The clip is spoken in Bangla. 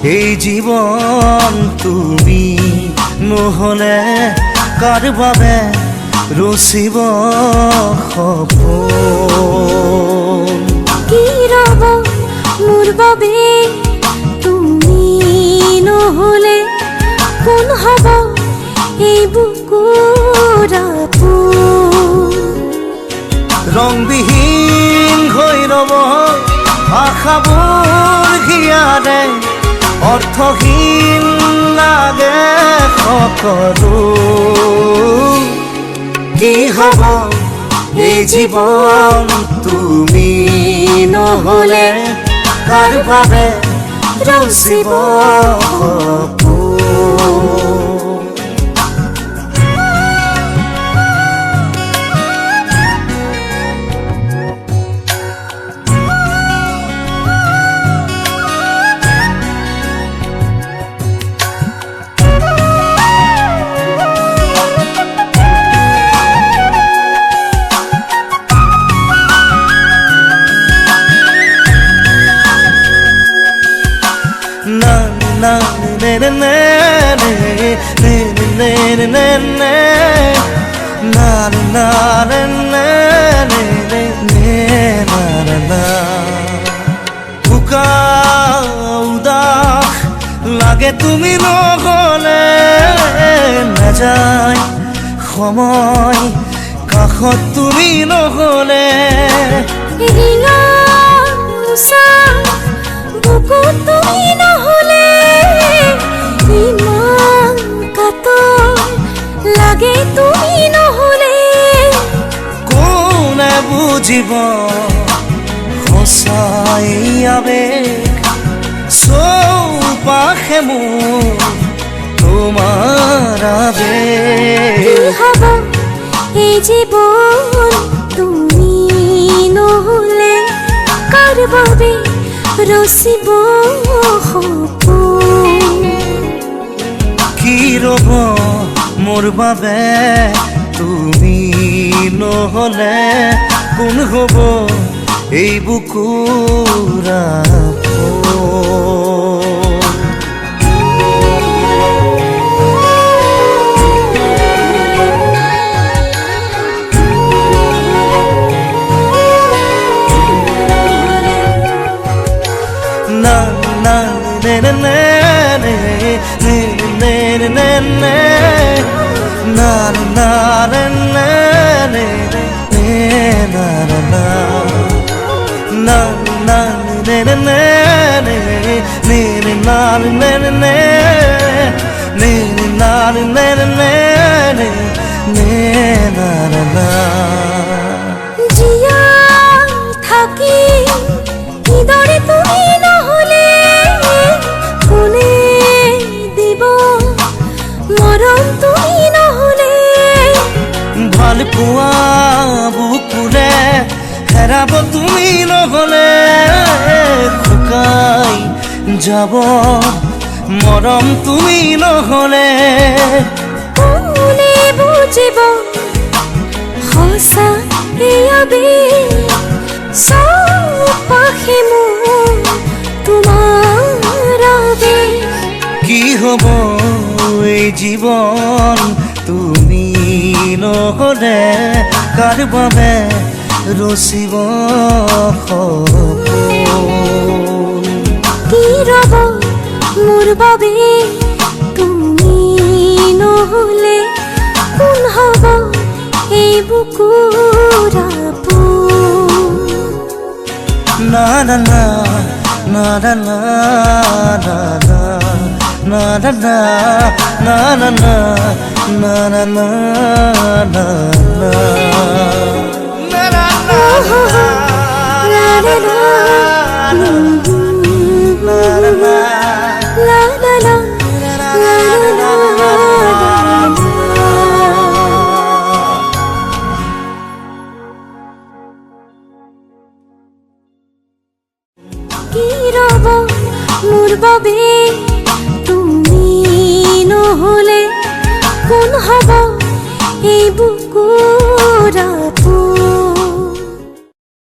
এই জীবন তুমি নহলে কাৰ বাবে ৰচিব সপোন। কি ৰব মোৰ বাবে তুমি নহলে কোন হব এই বুকুৰ আপোন। ৰংবিহীন হৈ ৰব আশাবোৰ হিয়াৰে, অৰ্থহীন লাগে সকলো। কি হব এই জীৱন তুমি নহলে কাৰ বাবে ৰচিব সপোন। na ne ne ne ne ne ne ne ne ne na na ne ne ne ne ne na na na উদাস লাগে তুমি নহলে, নাযায় সময় কাষত তুমি নহলে। বুকুত তুমি নহলে ইমান কাতৰ লাগে তুমি নহলে। কোনে বুজিব সঁচাই আবেগ, চৌপাশে মোৰ তোমাৰ আবেগ। কি হব এই জীৱন তুমি নহলে কাৰ বাবে ৰচিব সপোন। কি ৰব মোৰ বাবে তুমি নহলে কোন হব এই বুকুৰ আপোন। na na ne ne ne ne ne ne ne ne ne na na ne ne ne ne na na na na na ne ne ne ne ne ne na ne ne ne ne na ne ne ne ne ne na na na Zia থাকি কিদৰে তুমি নহলে কোনে দিব মৰম তুমি নহলে। ভাল পোৱা বুকুৰে হেৰাব তুমি নহলে, শুকাই যাব মৰম তুমি নহলে। কোনে বুজিব সঁচা এই আবেগ, চৌপাশে মোৰ তোমাৰ আবেগ। কি হব এই জীৱন তুমি নহলে কাৰ বাবে ৰচিব সপোন। কি ৰব মোৰ বাবে তুমি নহলে কোন হব এই বুকুৰ আপোন। na na na na na na na na na na na na na na na na na na কি ৰব মোৰ বাবে তুমি নহলে কোন হব এই বুকুৰ